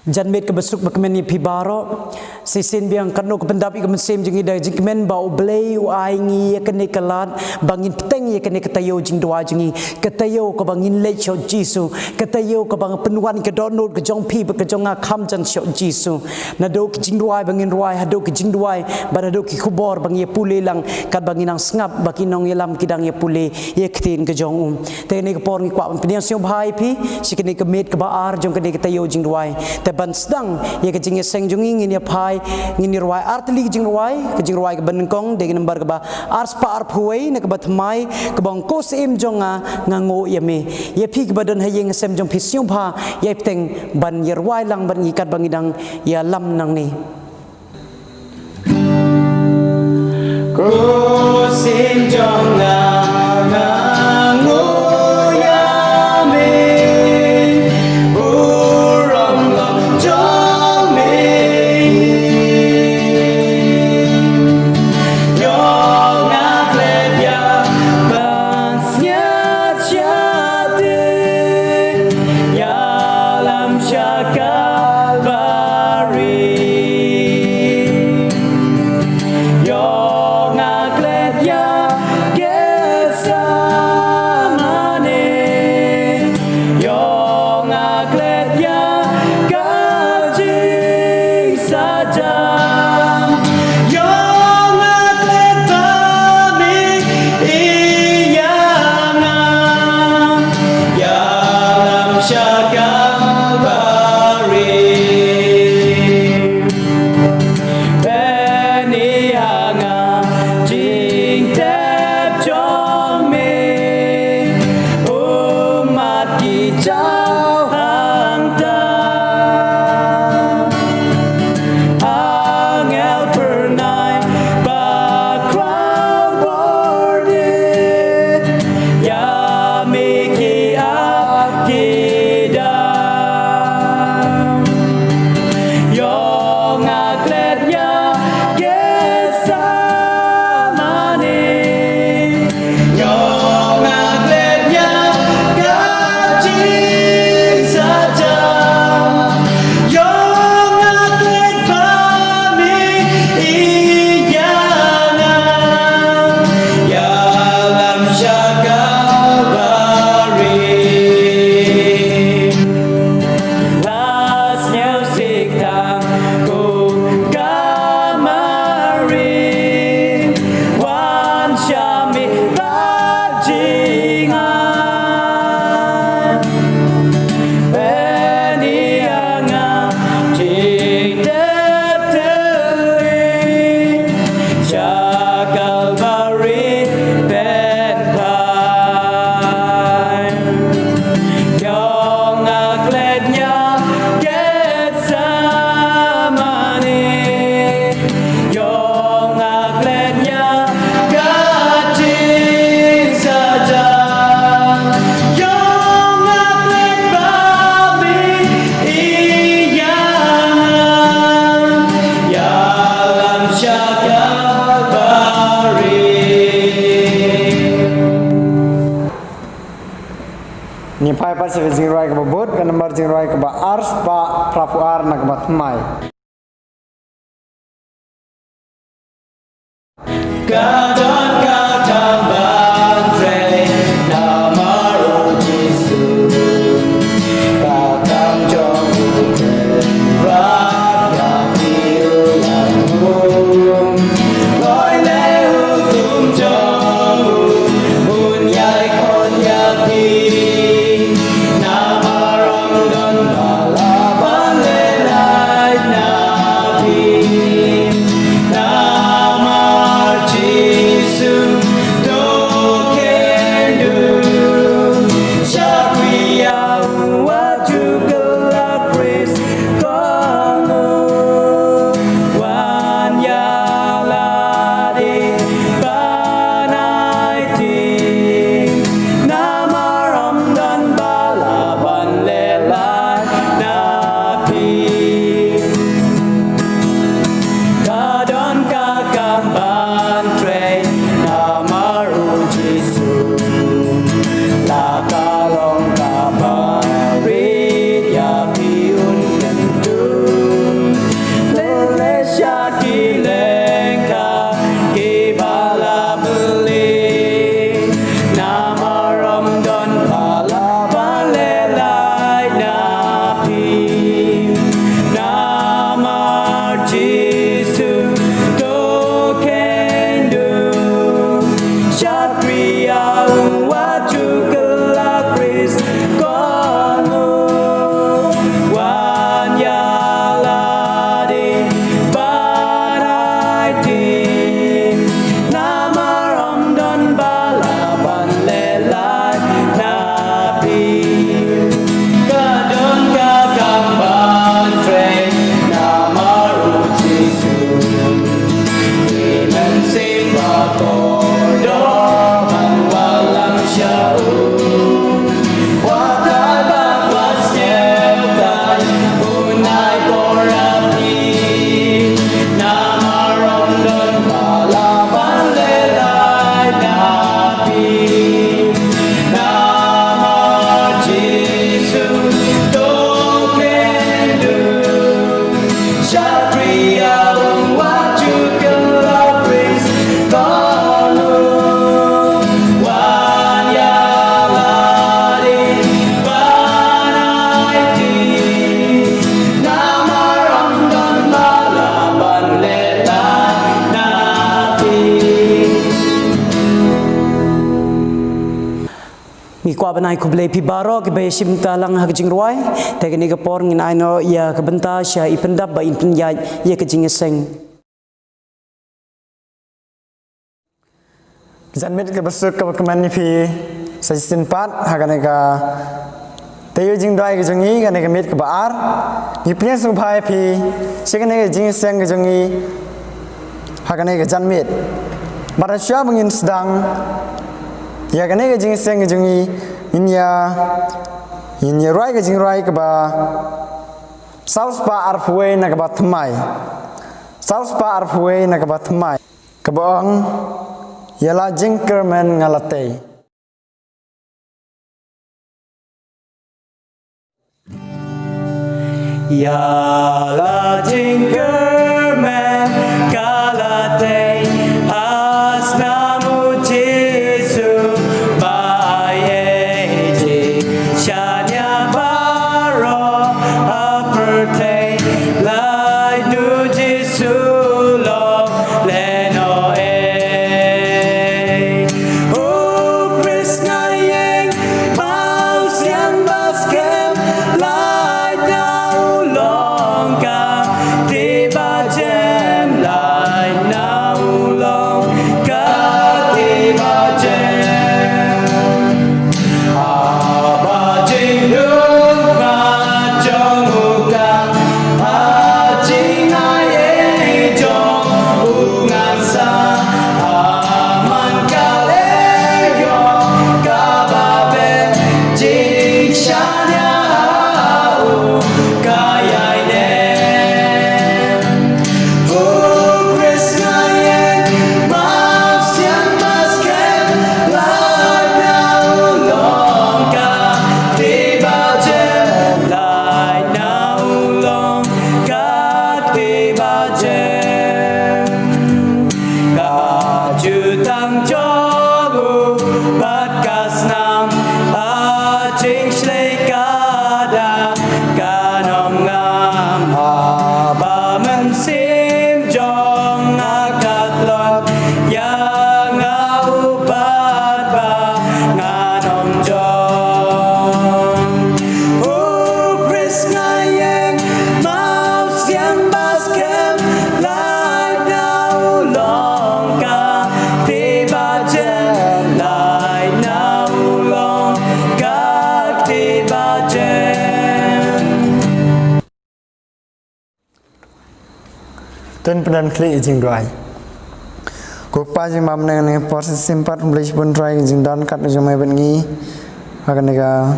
Janmet ke besuk berkemen ni pibaro sisin biang kanu ke pendapi ke mesim jengi dah jingkemen bau blay uaingi kene kelat bangin peteng ye kene ketayo jing dua jengi ketayo ke bangin le chok jisu ketayo ke bang penuan ke donut ke jong pi ke jong kham jan chok jisu nado ke jing dua bangin ruai hado ke jing dua barado ke khubor bang ye pule lang kat bangin ang ngap baki nong ye lam kidang ye pule ye ktin ke jong te ne ke por ngi kwa penian siu bhai pi sikene ke met ke baar jong kene ketayo jing dua ban sedang ye ke jing seng junging ini pai ngini ruai artli jing ruai ke benengkong de number ke ba ars pa ar phuai ne ke ba thmai ke bang ko sim jonga ngango ye me ye phi ke badan hayeng sem jong phisium pha ye teng ban ye ruai lang ban ngikat bangidang ya lam nang ni ko sim jonga ni pai pas jing ruai ke bot ke nomor jing ruai ke ba ars pa prapu ar nak ba thmai kadon kadam bantre namaro jisu kadam jong rat ya pilamu loi le hukum jong un yai kon ya pi Jesus. kwa banai ku blei pi baro ke be sim talang hak jing ruai te ke ni ke por ngin aino ya ke benta sya ipendap ba inpen ya ye ke jing seng Janmit ke besuk ke keman pi sajisin pat hakane ka tayo jing dai ke jongi kane ke mit ke baar ni pnya su bhai pi sikane ke jing seng ke jongi hakane ke janmit barasya mengin sedang ya kane ke jing seng ke jongi inya rai ke jing rai ke ba saus pa arfwe na ke ba thmai saus pa arfwe na ke ba thmai ke bong yala jingkerman ngalate Yala Tinkerman Galate Asnamu Jesu Bayeji Shanya Baro Aperte Lai Nu Jesu Lo Leno E O Krishna Yang Bao Sian Baskem Lai Ten pedan klik jing drai ko pa jing mam ne por simpat blej bun drai jing dan kat jong mai ben ngi akan ga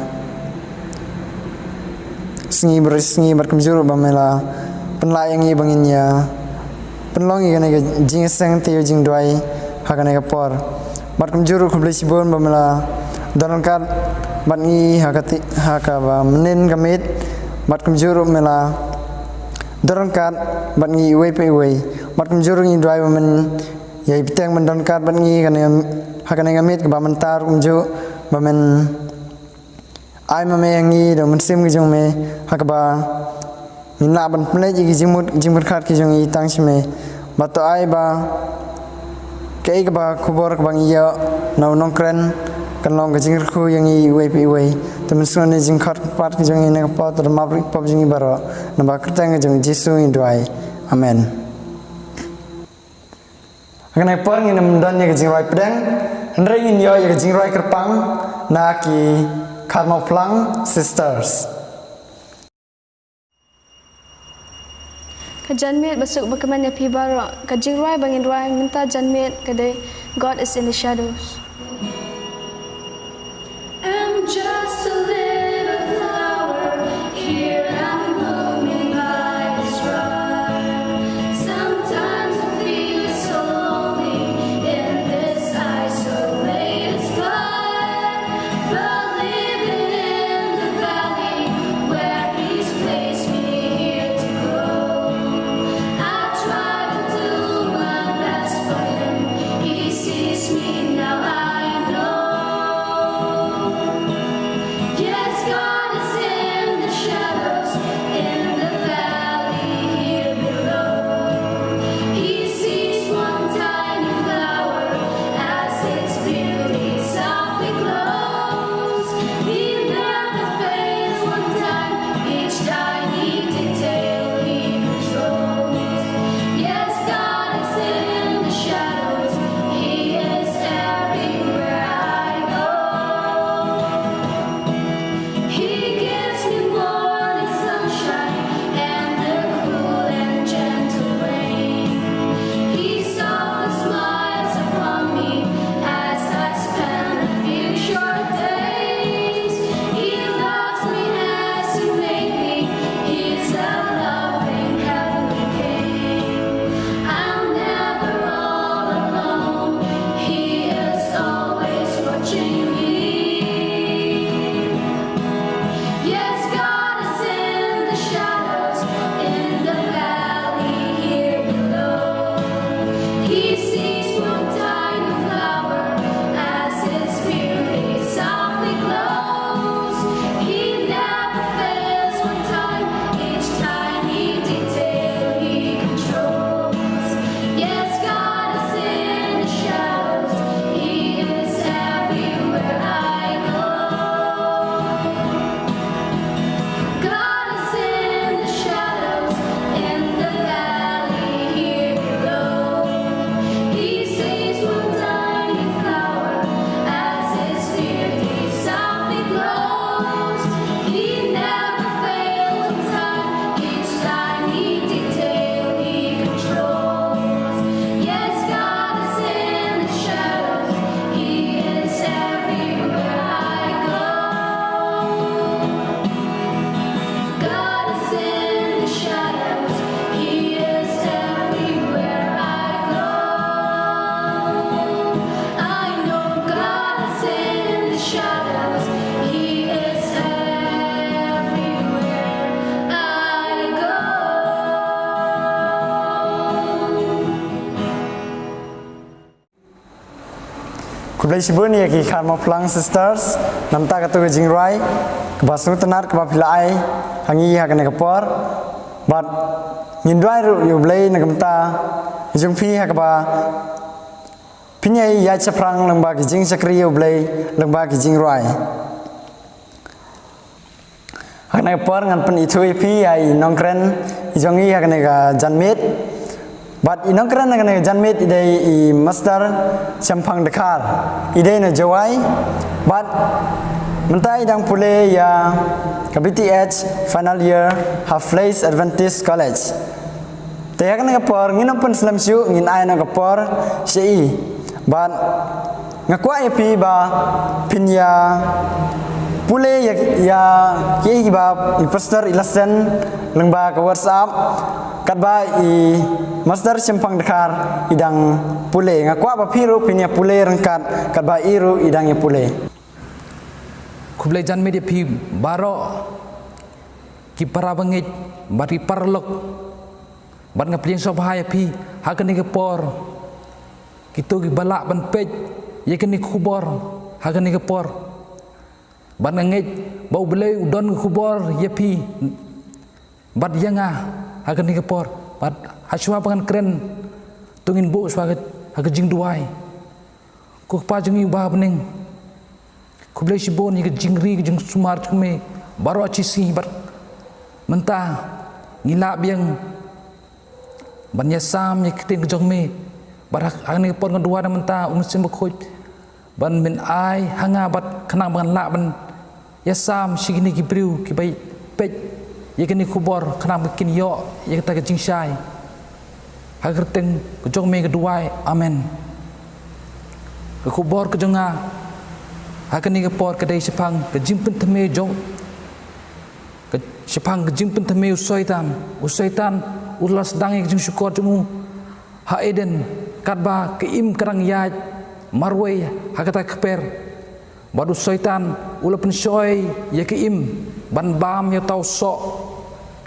singi bersingi berkemjur bamela penla yang ngi bangin ya penlong ngi ga jing seng te jing drai akan ga por berkemjur ko blej bun bamela dan kat ban ngi hakati hakaba menin kamit berkemjur mela Dorongkat bat ngi wei pe wei bat kumjur ngi drive men yai piteng men dorongkat bat ngi kan ngamit ke ba mentar kumju ba men ai ma me ngi do men sim gi jong me hakaba minna ban ple ji gi jimut khat ki jong i tang sime ba to ai ba ke ba khobor ka bang ya nau nong kren kan long ga jingir khu yang i wei pe wei temen suane jing khat pat ki jong i na pa to ma prik pop jing baro na ba kertang jong Jesu in doai amen akan ai por ngi nam dan ye jing roi pedang ndre in yo ye jing roi kerpang na ki khat mo plang sisters Kajanmit besuk berkeman ya pi baro kajing roi bangin roi minta janmit kade God is in the shadows. I'm just a little flower here. I'm blooming by this rock. Sometimes I feel so lonely in this isolated spot. But living in the valley where He's placed me here to grow, I try to do my best for Him. He sees me now. ku blai sibun ya ki khar ma plang sisters nam ta ka tu jing rai ka ba su tanat ka ba philai hangi ha ka ne ka por bat nhìn rai ru yu blai na kam ta jung phi ha ka ba pinyai ya chaprang lamba ki jing chakri yu blai lamba ki jing rai ha na por ngan pen ithui phi ai nong kren jongi ha ka ne ka janmit but inong kren na ka janmit idai I master champang dakar idai na jawai but mentai dang pule ya ka BTH final year half place Adventist College te ka na por ngin pen slam siu ngin ai na ka por sei but ngakwa pi ba pinya pule ya ki ba pastor ilasen lengba ka WhatsApp kat ba I master sempang dakar idang pule ngakwa ba piru pinya pule rengkat kat ba iru idang ya pule kublai jan media pi baro ki para bangit bari parlok bat ngaplieng sobhaya pi hakan ni por kitu gi balak ban pej ye kini kubor hakan ni por bat ngej bau belai udon kubor ye pi bat yanga hakan ni por bat haswa pangan keren tungin bu swagat hakan jing duai ku pa jungi ba bening ku blai sibon ye jingri jing sumar chume baro acisi bat mentah ngila biang ban yasam ye kitin jong me barak angni pon kedua dan mentah umsim berkhoj ban min ai hanga bat kenang ban la ban yasam sigini gibriu ki bai pej ye kini kubor kenang bikin yo ye kata jing syai hagerteng jong me kedua amen ke kubor ke jonga hakani ke por kedai sepang ke jimpen teme jong ke sepang ke jimpen teme usaitan ulas dangi jing syukur jemu ha eden katba keim kerang ya marway hakata keper badu syaitan ula pensoy ya keim ban bam ya tau sok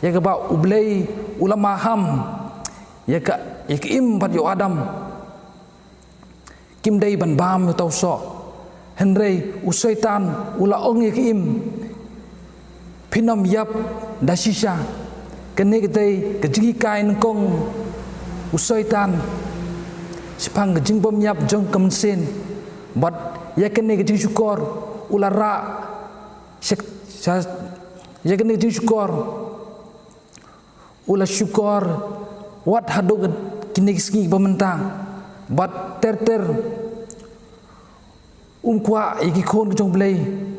ya ke ba ublei ula maham ya keim bat yo adam kim dei ban bam ya tau sok henrei usaitan ula ong ya keim pinom yap dasisha kene ketai kejigi kain kong usaitan sepang jing bom yap jong kemensin bat ya kene jing syukur ulara ya kene jing syukur ula syukur wat hadog kini ski pementang bat ter kwa iki kon jong blai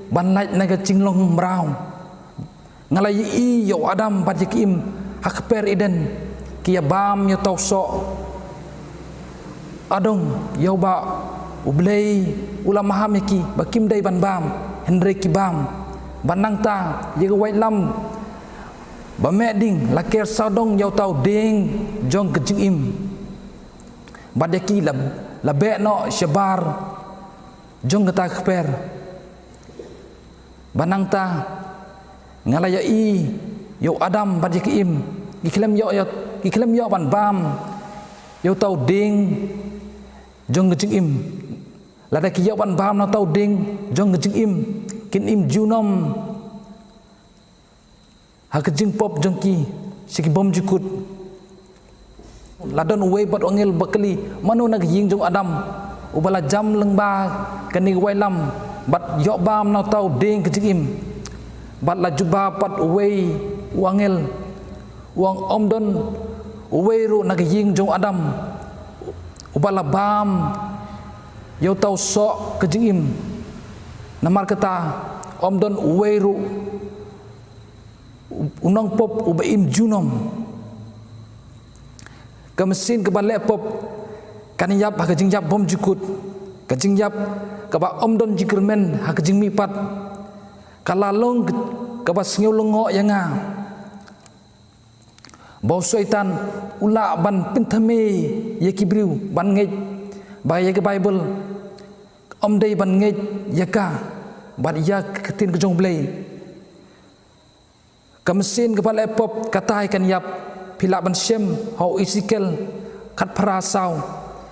ban lait naga jinglong mrau ngalai I yo adam bat yakim hakper eden kia bam yo tauso adong yo ba ublei ulama hamiki bakim dai ban bam henry kibam banang ta ye wai lam ba meding laker sadong yo tau ding jong kejing im badaki la be no shabar jong kata kper banang ta ngalaya I yo adam bat yakim iklem yo ban bam yo tau ding jong ngejing im lada ki yo ban bam na tau ding jong ngejing im kin im junom ha kejing pop jong ki siki bom jukut ladon uwe bat ongel bakli manu nak ying jong adam ubala jam lengba kani wailam bat yo bam na tau ding kejing im bat la juba pat uwe wangel wang omdon uwe ru nak ying jong adam ubala bam yo tau sok kejing im namar kata omdon uwe ru unang pop ubaim junom ke mesin ke balek pop kan yap ha kejing yap bom jukut kejing yap ke ba omdon jikermen ha kejing mipat kalalong ke ba sngeu lengo yanga bau syaitan ula ban pintame ye kibriu ban ngej ba ye ke bible omdei ban ngej yaka ban ya ketin ke jong blei kemesin kepala epop katai kan yap pila ban shem hau isikel kat parasau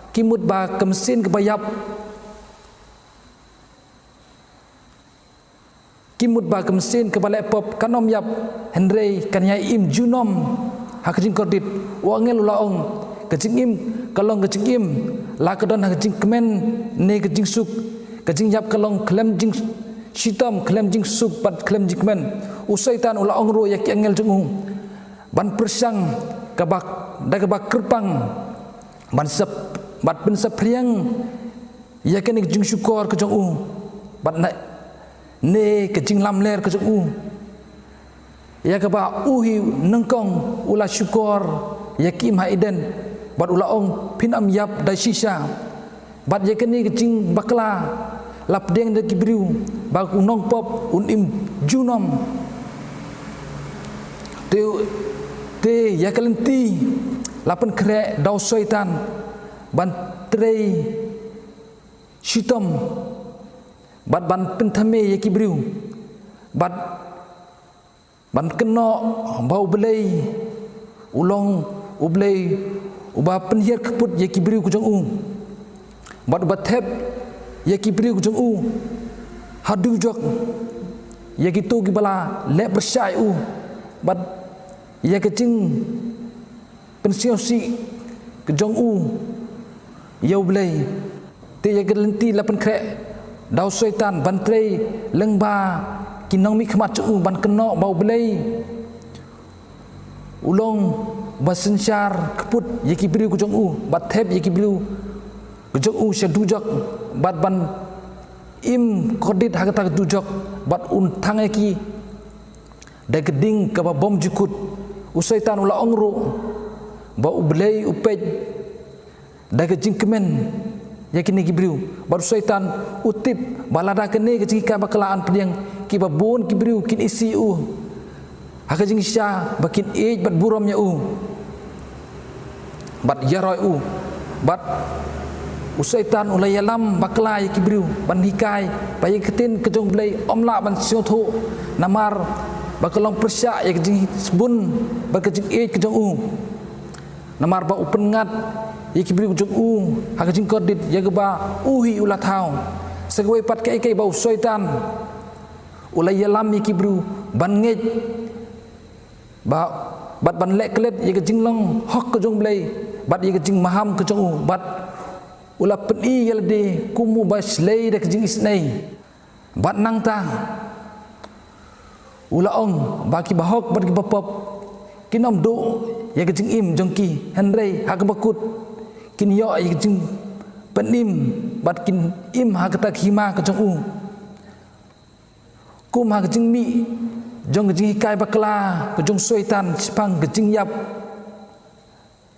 kimut ba kemesin kebayap kimut ba kemsin ke balai pop kanom yap Henry kanya im junom hakjing kordit wangel laong kejing im kalong kejing im la kedon hakjing kemen ne kejing suk kejing yap kalong klem jing sitam klem jing suk pat klem jing kemen usaitan ulaong ro yak angel jungu ban persang kabak da kabak kerpang ban sep bat ben sepriang yakin kejing syukor kejong u bat na ne kejing lamler kejong u ya kaba uhi nengkong ula syukor yakim haiden bat ulaong pinam yap da sisa bat yakin kejing bakla lap deng de kibriu bag unong pop unim junom te yakalenti lapan krek dau syaitan ban trei shitom bat ban pentame yakibriu bat ban keno bau belai ulong ublei uba penhiar keput yakibriu kujong u bat bathep yakibriu kujong u hadu jok yakitu gibala le bersai u bat yakecing pensiosi kejong u yau belai te yakelenti lapan krek dau syaitan bantrei lengba kinong mi khmat u ban keno bau belai ulong basensyar keput yakibriu kejong u bat thep yakibriu kejong u syadujak bat ban im kodit hakata dujak bat untang yaki da geding ka bom jukut usaitan ula ongru ba ublei upej da gejing kemen yakini gibriu baru syaitan utip balada kene gejing ka bakalaan pediang ki babun gibriu kin isi u hakajing sya bakin ej bat buramnya u bat yaroi u bat usaitan ulai alam bakla yakibriu ban hikai bayi ketin kejong blei omla ban siotho namar bakalong persya ya kejing sebun bakajing kejong u namar ba upengat ya kibri kejong u hakajing kodit ya geba uhi ulat hau segwe pat kai bau syaitan ulai alam ya kibru ban ngej ba bat ban lek klet ya kejing long hok kejong blei bat ya kejing maham kejong u bat ula peni yalde kumu baslei da kejing isnei bat nang tang ula ong baki bahok baki bapop kinom do ya kejing im jongki Henry hak bakut kin yo ya kejing penim bat kin im hak tak hima kejong u kum hak kejing mi jong kejing hikai bakla kejong syaitan sipang kejing yap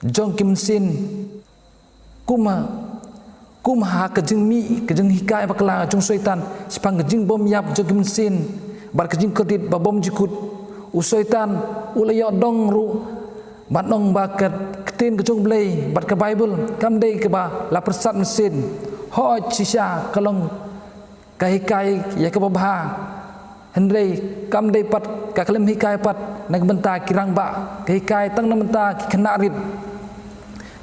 jong kim sin kum hak kejing mi kejing hikai bakla jong syaitan sipang kejing bom yap jong kim sin bar kejing kodit babom jikut usaitan ulaya dong ru matong bakat ketin kejong belai bat ke bible kam dei ke ba la persat mesin ho sisa kalong kahikai ya ke babha Henry kam dei pat ka kalem hikai pat nang benta kirang ba kahikai tang nang benta kena rit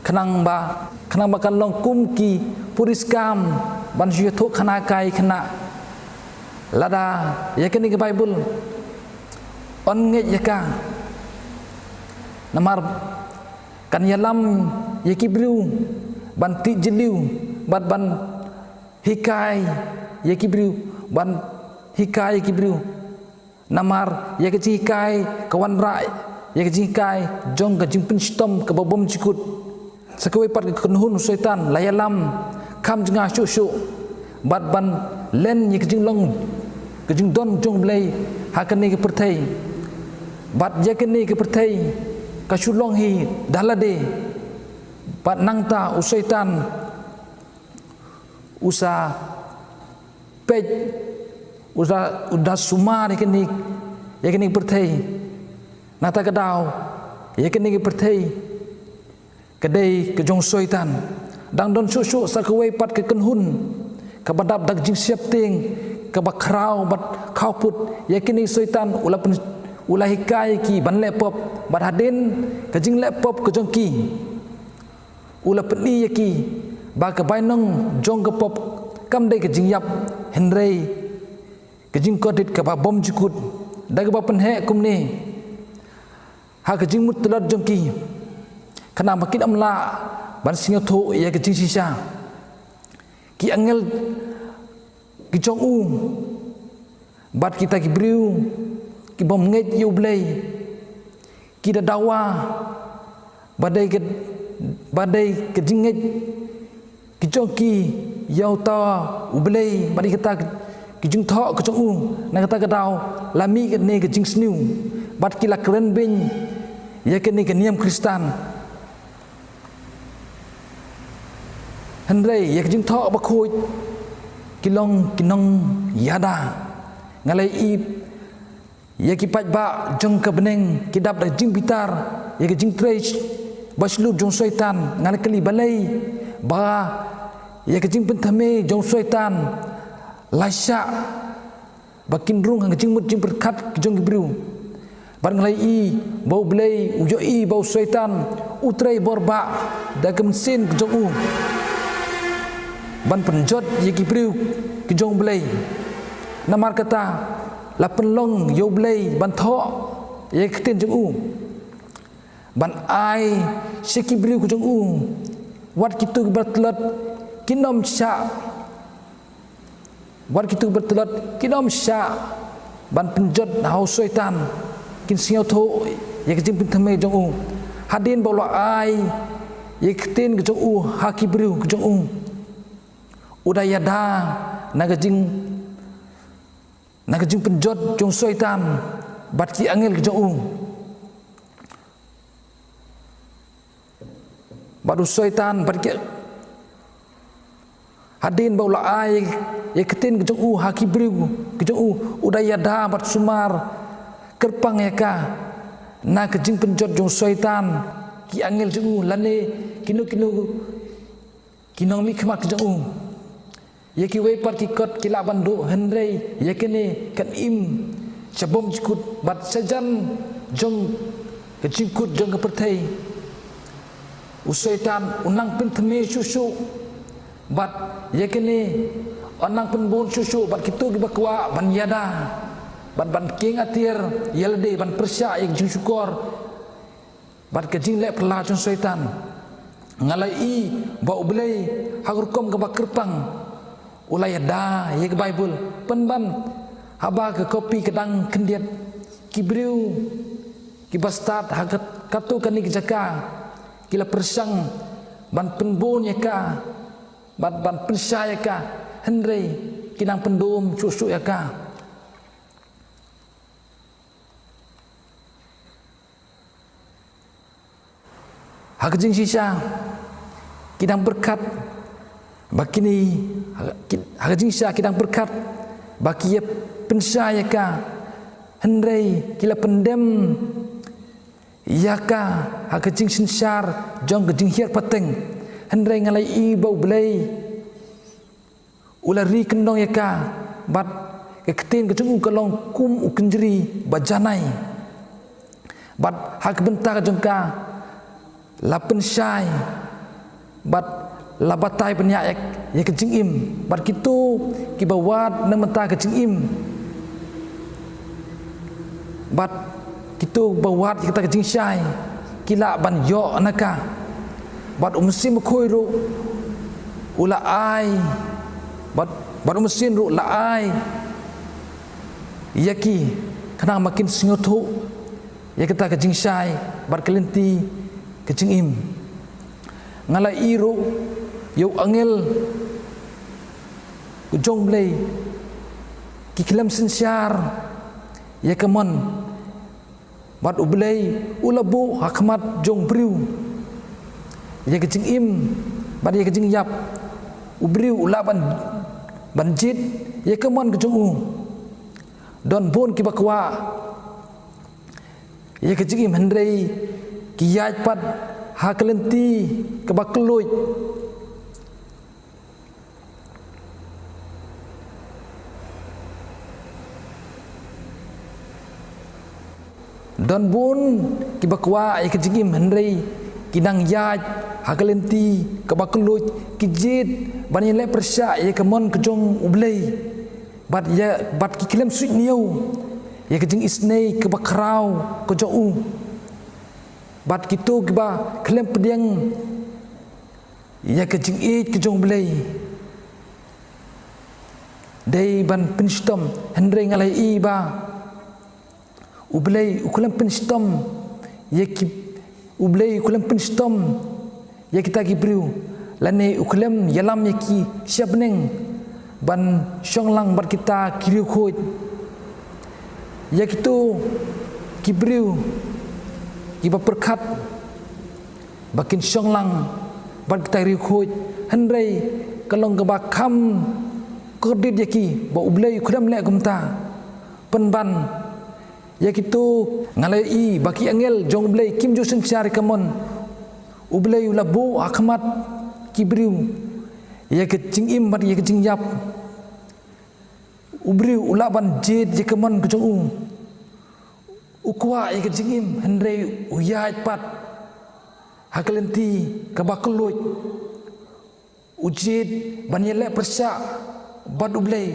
kenang ba kalong kum ki puriskam ban ju thok khana kai khana lada yakini ke bible on nge yaka namar kan yalam yakibriu ban ti jeliu ban hikai yakibriu ban hikai yakibriu namar yakiji hikai kawan rai yakiji hikai jong ka jingpin stom ke babom cikut sakwe pat ke kenhun syaitan layalam kam jenga syuk bat ban len yakijing long kejing don jong belai hakani ke pertai bat yakini ke pertai kasulong hi dalade bat nangta usaitan usa pej udah sumar yakini pertai nata kedau yakini ke pertai kedai kejong syaitan dang don susu sakwe pat ke kenhun kabadap dak jing siap ting kabakrau bat kauput yakini syaitan ulah hikai ki ban lepop bat hadin kejing lepop kejong ki ulah peni yaki ba ka bainong jong ke pop kam dei kejing yap Henry kejing kodit ke ba bom jukut dah ke ba penhe kum ni ha kejing mutlat jongki kana makin amla ban singa tho ya kejing sisa ki angel ki chong u bat kita ki briu ki bom nget yu blai ki da dawa badai kejing nget ki chong ki yau ta u blai badai kita ki jing tho ki chong u na kata ka dau lami ke ne kejing sniu bat ki la kren bin ya ke ni ke niam kristan henrei ya kejing tho ba khoi kilong kinong yada ngalai ip ya ki pat ba jong ke beneng ki dap da jing bitar ya ke jing tresh baslu jong syaitan ngalai kali balai ba ya ke jing penthame jong syaitan lasya bakin rung hang jing mut jing berkat jong gibriu ban ngalai i bau belai ujo i bau syaitan utrei borba da kem sin jong u ban penjot ye gibriu ki jong belai namar kata la penlong yo belai ban tho ye kten jong u ban ai se gibriu ki jong u wat kitu bertelat kinom sya wat kitu bertelat kinom sya ban penjot hau syaitan kin siau tho ye kejing pin thame jong u hadin bawla ai ye kten ki jong u ha gibriu ki jong u udaya da nagajing penjot jong syaitan bat ki angel ki jong u badu syaitan bat ki hadin baula ai ye keten ki jong u ha ki briu ki jong u udaya da bat sumar kerpang ya ka na kejing penjot jong syaitan ki angel jong u lane kinu kinong mi khmat ki jong u ye ki wei par ki kot ki la bandu henrei ye kene kan im chabom jikut bat sajan jong ke jikut jong ke perthei usaitan unang pin thme susu bat ye kene onang pin bon susu bat kitu ki bakwa ban yada ban king atir yelde ban persya ye jing syukur bat ke jing le pela jong syaitan ngalai i bau belai hakurkom ke bakerpang ulai da ye ke bible penban haba ke kopi kedang kendiat kibriu ki bastat hakat katu kan ni jaka kila persang ban penbon ya ka ban pensya ya ka henrei kinang pendom susu ya ka hakjing sisa kidang berkat bakini hakjing sisa kidang berkat baki ye pensya ya ka henrei kila pendem ya ka hakjing sinsar jong kejing hiar pateng henrei ngalai i bau belai ulari kendong ya ka bat keketin kejung kelong kum ukenjeri bajanai bat hak bentar jengka lapen syai bat labatai penyak ya kejing im bat kitu kibawat nementa kejing im bat kitu bawat kita kejing syai kila ban yo anaka bat umsim khoi ru ula ai bat umsin ru la ai yaki kana makin singotu ya kita kejing syai bat kelenti kejing im ngalai iru yo angel kujong blai kikilam sensyar ya kemon bat ublai ulabu hakmat jong briu ya kejing im bat ya kejing yap ubriu ulaban banjit ya kemon kejong u don bon kibakwa ya kejing im hendrei kiyaj pat hakelenti kebakeluj don bun kibakwa ai kejigim hendrei kidang yaj hakelenti kebakeluj kijit bani le persya ai kemon kejong ublei bat ki klem suit niu ya ke jing isnei ke bakrau ke jou bat kitu ke ba klem pediang ya ke jing it ke jong belai dai ban pinstom hendreng alai i ba ublei ukulam pinstom ya ki ublei ukulam pinstom ya kita ki briu lane ukulam yalam ya ki siapneng ban syonglang bat kita kiriu khoi ya kitu kibriu kiba perkat bakin syonglang bat kita riu khoi hendrei kalong ke bakam kredit ya ki ba ublei kudam le gumta penban ya kitu ngalai i baki angel jong ublei kim jo sencari kamon ublei ulabu akmat kibriu ya ke jing im bat ya ke jing yap ubriu ulaban jid ya kamon ke jong ukwa ya ke jing im hendrei uyai pat hakalenti kabakeluj ujid ban yele persa bad ublei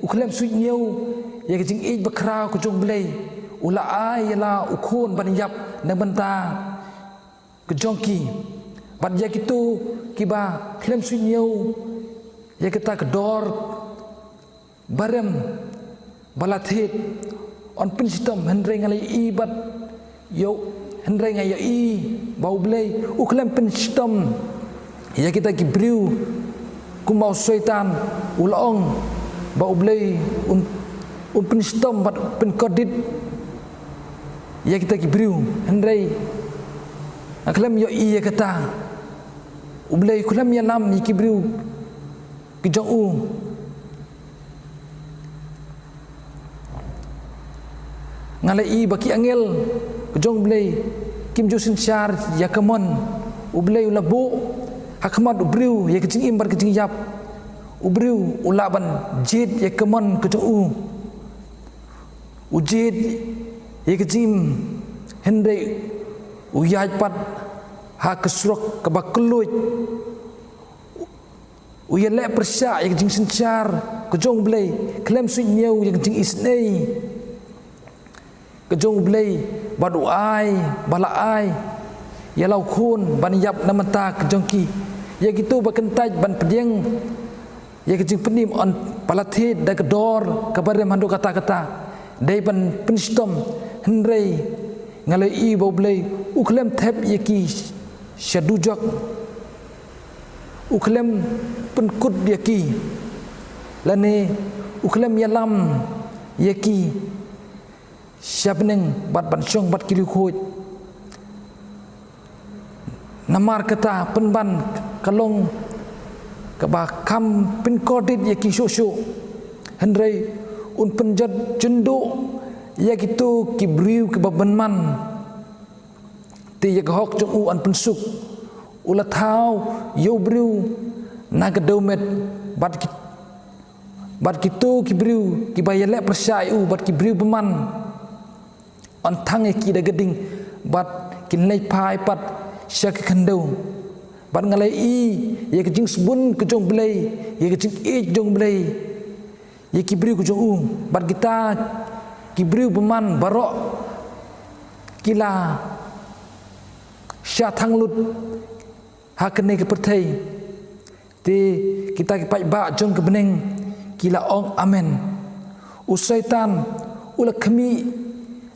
uklem suit niu ya ke jing ij bakrau ke jong blei ula ai la ukon ban yap na banta ke jongki bad ya kitu kiba klem suit niu ya kita ke dor barem balathit on pin sistem hendrei ngalai ibat yo hendrei ngai i bau blei uklem pin sistem ya kita ki briu kumau syaitan ulaong bau blei pin sistem bat pin kodit ya kita ki briu hendrei aklem yo i ya kata ublei kulam ya lam ni ki briu ki jong ngalai i baki angel kejong blei kim jo sin char ya kamon ublei ulabu hakmat ubriu ya kejing imbar kejing yap ubriu ulaban jid ya kamon kejong ujid ya kejim hendai uyaj pat ha kesrok kebakeluj uyale persya ya kejing sin char kejong blei klem suit nyau ya kejing isnei kejong blei badu ai bala ai ya lau khun ban yap namata kejong ki ya gitu bakentaj ban pediang ya kejing penim on palathit da kedor kabarem hando kata-kata dai ban pinstom hendrei ngalai i bau blei uklem thep ya ki syadujak uklem penkut ya ki lane uklem yalam ya ki syabneng bat syong bat kili khoi namar kata penban kalong kaba kam pin kodit ya ki shosho hendrei un penjat jendo ya gitu kibriu ke babenman ti ya hok jong u an pensuk ula thau yo briu nagadomet bat kitu kibriu kibayale persai u bat kibriu beman on thang ki da geding bat kin lei pai pat syak khandau bat ngalai i ye kejing sebun kejong belai ye kejing i jong belai ye kibriu kejong bat kita kibriu beman barok kila sya thang lut ha kene ke perthai ti kita ki pai ba jong ke beneng kila ong amen usaitan ula khmi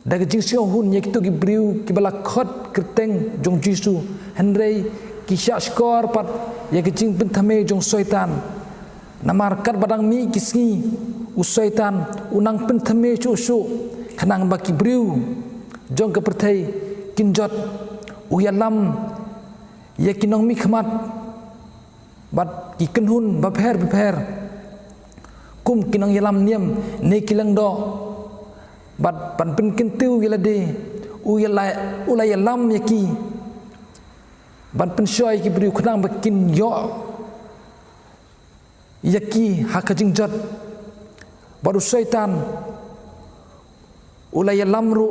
daga jing sio hun ye kitu gibriu kibala khot kerteng jong jisu hendrei kisya skor pat ye kejing penthame jong syaitan namar kat badang mi kisngi usaitan unang penthame chusu khanang ba kibriu jong ke perthai kinjot uyalam ye kinong mi khmat bat ki kenhun ba pher kum kinong yalam niam ne kilang do bat pan pen kentu yelade ulai lam yaki ban pen shoy ki bri khnang bakin yo yaki hakajing jot baru syaitan ulai lam ru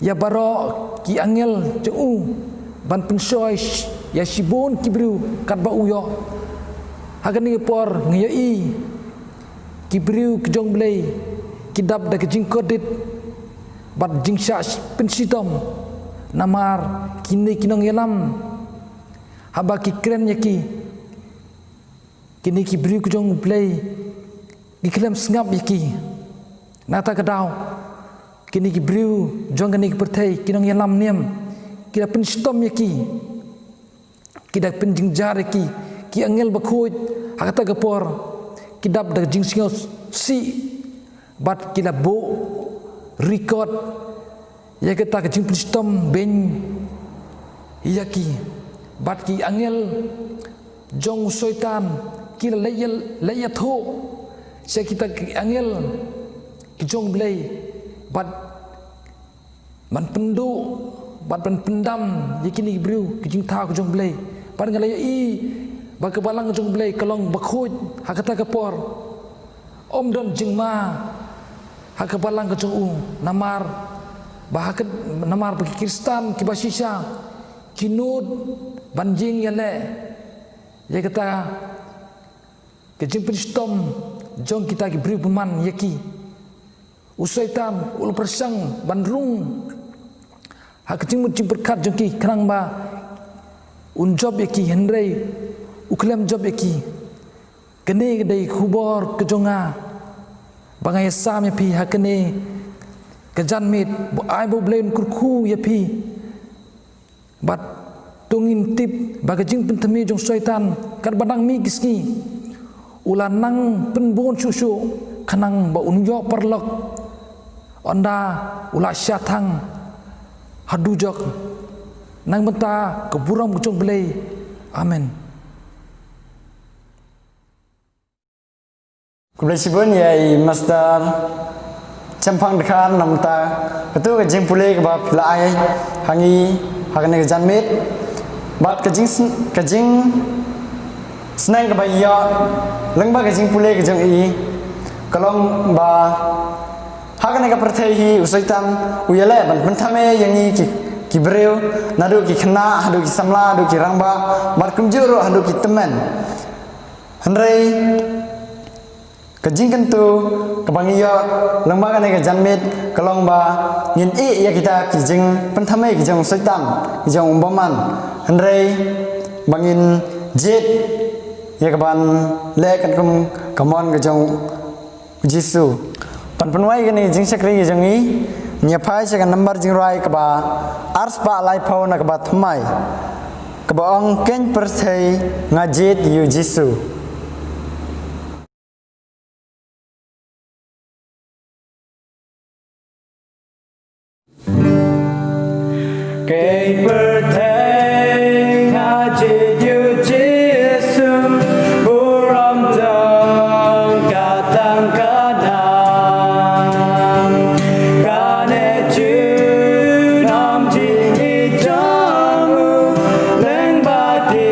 ya baro ki angel jeu ban pen shoy ya sibon ki bri kat ba uyo hagani por ngiyai kibriu kejong belai kidap da kejing kodit bat jing sya pensitom namar kini kinong yalam haba ki kren yaki kini kibriu kejong belai kiklem sengap yaki nata kadau kini kibriu jong kini pertai kinong yalam niam kida pensitom yaki kida penjing jar yaki ki angel bakhoj hakata gapor kidap da jing singo si bat kida bo record ya kita kejing pristom ben yaki bat ki angel jong soitan kila layya tho se kita ki angel ki jong blai bat man pendu bat ban pendam yakini briu kejing tha ki jong blai bat ngalaya i ba kebalang jong blai kalong bakhoj hakata kapor om don jingma hakabalang ke jong namar bahakat namar bagi Kristen kibasisha kinud banjing yale ya kata kejing penistom jong kita ki beri peman yaki usaitan ul persang bandrung hak kejing muncing berkat jong ki kerang ba job yaki hendrai uklem job yaki kene kedai kubor kejonga bangai sam yapi hakene kejan mit ai bo blain kurku yapi bat tungin tip bagajing pentemi jong syaitan kar badang mi kiski ulanang penbon susu kanang ba unyo perlok onda ula syatang hadujok nang benta keburam jong belai amen. Kublesibun yai master campang dekan namta ketu kejing pulih ke bab lai hangi hakane kejan mit bat kejing senang ke bayi lengba kejing pulih kejing i kalong ba hakane ke pertehi usaitan uyale ban pentame yangi ki breu nadu ki khna hadu ki samla hadu ki rangba bat kumjuru hadu ki temen handrai kejing kentu kebangiyo lembaga nega janmit kalong ba ngin i ya kita kijing pentame kijing setan kijing umbaman hendrai bangin jet ya kaban lekan kum kamon kijing jisu pan penwai gani jing sakri kijing i nyapai sekan number jing rai kaba ars pa lai phau na kaba thmai kaba ong ken persei ngajet yu jisu Happy birthday, Haji Jisum, Buram Dang, Katang Kadang, Kane Ju, Nam Jingi Jamu, Leng Badi,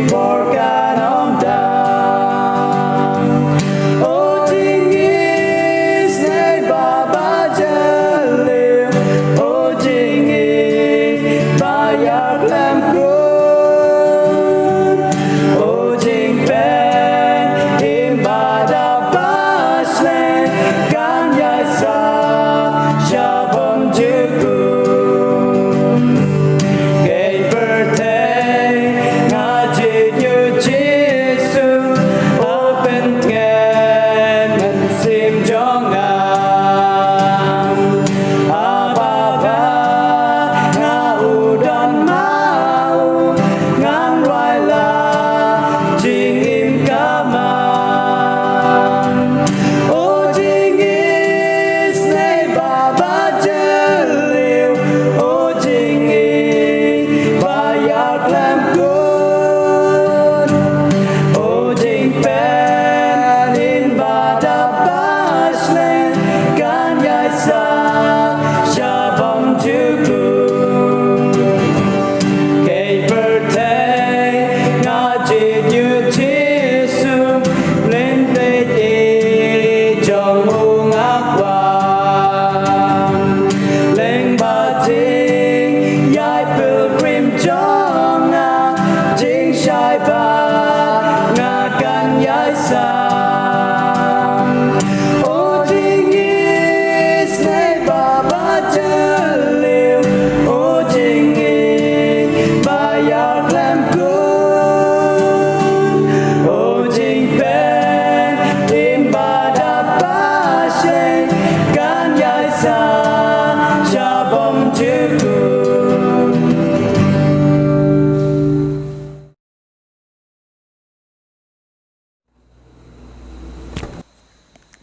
Porkan Om Dang, O Jingi, Snake Baba Jalil, O Jingi.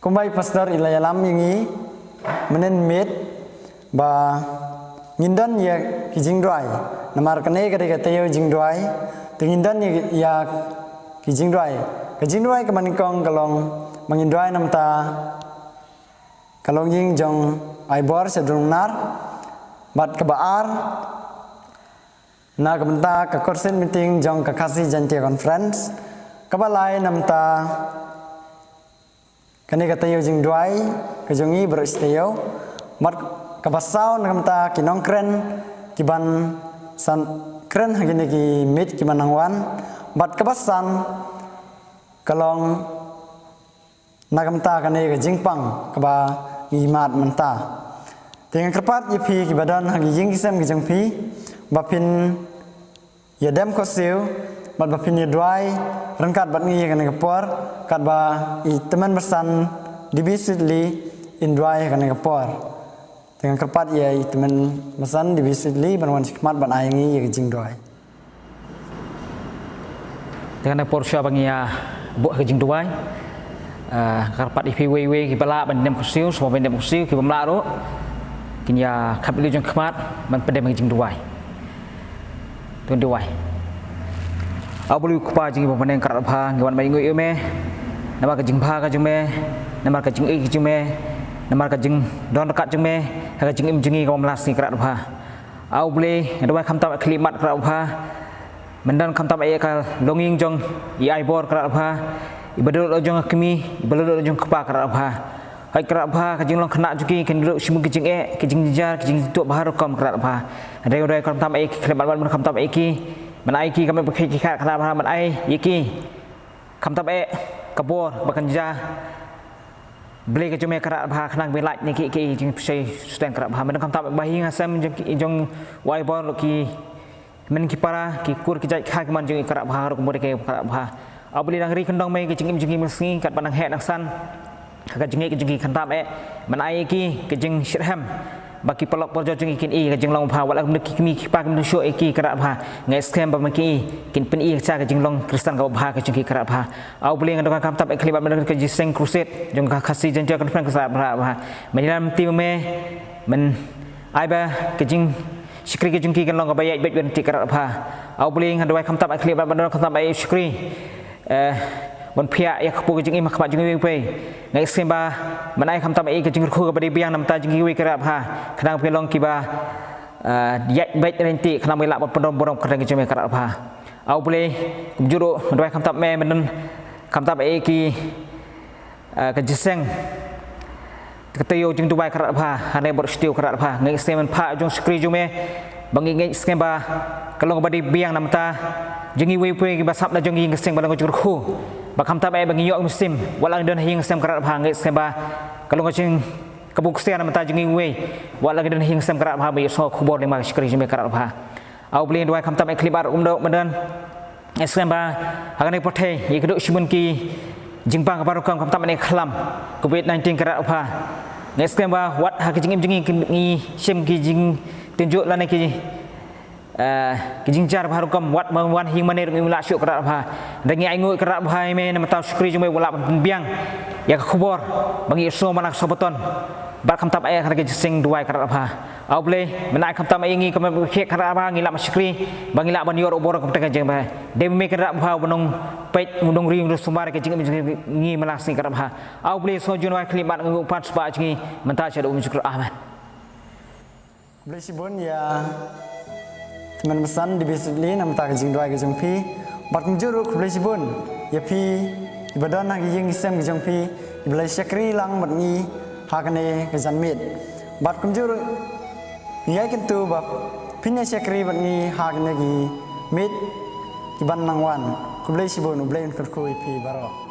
kumbai pastor ilayalam yangi menen mit ba ngindan ya ki jingdrai namar kane kade katayo jingdrai tingindan ya ki jingdrai ka manikong kalong mangindrai namta kalong ying jong aibor sedrung nar bat kebaar na kabenta ka korsen meeting jong ka kasi jantia conference kabalai namta kane katayo jingdrai ka jongi beristayo mat kabasau namta kinong kren kiban san kren hagini ki mit kimanangwan bat kabasan kalong nagamta kane ka jingpang kaba imat manta dengan kerpat yepi ki badan hagi jing kisem ki jangpi bapin yadem kosil bat bapin yadwai rengkat bat ngi kane kapor kat ba i teman bersan dibisitli indwai kane kapor dengan kerpat ya i teman bersan dibisitli banwan sikmat ban ayangi ye jing dwai dengan porsha bangia buat ke jing dwai kerpat ipi wewe ki bala ban dem kosil semua ban dem kosil ki bamla ro kinya kapili jong khmat ban pedem jing dwai tuan dwai abulu kupa jing ban neng karat bha ngiwan mai ngui me nama ka jing bha ka jing me nama ka jing e ki jing me nama ka jing don dekat jing me ka jing im jingi ka mamlas ni karat bha abule dwai kham ta klimat karat bha mendan kham ta ai ka longing jong i ai bor karat bha ibadul jong kami ibadul jong kupa karat bha hai karat bha ka jing long khna juki ken dulu simu ki jing e ki jing jar ki jing tu bahar kom karat bha dai kham ta ai klimat ban kham ta ai ki man ai ki kami pakai ki karat bha man ai yiki kham ta ai kabor bakan ja beli ke jume karat bha khnang be laj ni ki jing sei stand karat bha man kham ta bahi ngasam jong wai bor ki men ki para ki kur ki jai kha ki man jing karat bha ko mode ke karat bha abuli nang ri kendong mai ki jing im jing mesngi kat banang he nak san ka jing ki jing khantam e man ai ki jing shirham baki pelok porjo jing kin i ka jing long bha wala kum ki mi ki pa kum sho e ki karat bha ngai scam ba ki kin pen i cha ka jing long kristan ka bha ka jing karat bha abuli ngang kam tap e klibat man ka jing seng crusade jong ka khasi jan ja kan ka sa bha manilam ti me men ai ba ka jing skri ke jungki kan long ka bayai bet ben ti karat bha abuli ngang doi kam tap e klibat man kam tap e skri bon pia ya kpu jing im khba jing wi pe ngai semba manai kham tam ai ke jing khu ka badi biang nam ta jing wi karap ha khnang pe long ki ba yak bet renti khnang la pondom borom khrang jing karap ha au ple juro doi kham tam me men kham tam ai ki ka jiseng katayo jing dubai karap ha hane bor stiu karap ha ngai semen pha jong skri jume bangi ngai skemba kalong badi biang nam ta jengi wei pui ki basap na jongi ngeseng balang jur khu bakam ta bai bangi yok musim walang don hing sem karat bha ngai semba kalong jing kabuk sia nam ta jengi wei walang don hing sem karat bha bi so khubor lima skri jeme karat bha au blin doi kam ta bai klibar do madan semba agane pothe ye kedu shimun ki jingpang baru kam ta bai khlam covid 19 karat bha ngai semba wat ha ki jing jengi ki sem ki jing tunjuk lana ki kijing jar baru kam wat wan hing mane ngi la syuk karat bha dangi ai ngoi karat bha me na mata skri jume wala biang ya khubor bangi so manak sobaton bar kam tap ai khar ke sing duai karat bha au ble menai kam tap ai ngi kam khek karat bha ngi la skri bangi la ban yor obor kam ta jeng bha de me karat bha bonong pet mundong ring sumar ke jing ngi malak sing karat bha au ble so junwai klimat ngi upat spa ngi menta syadu syukur ahmad ble sibon ya teman pesan di bisli nam ta jing doi ke jong pi bat mjuru ku blai sibun ya pi ibadan ha jing sem ke jong pi blai syakri lang mat ngi ha kane ke jan mit bat mjuru ngai ken tu bab pinya syakri bat ngi ha kane gi mit ki ban nangwan ku blai sibun blai ku pi baro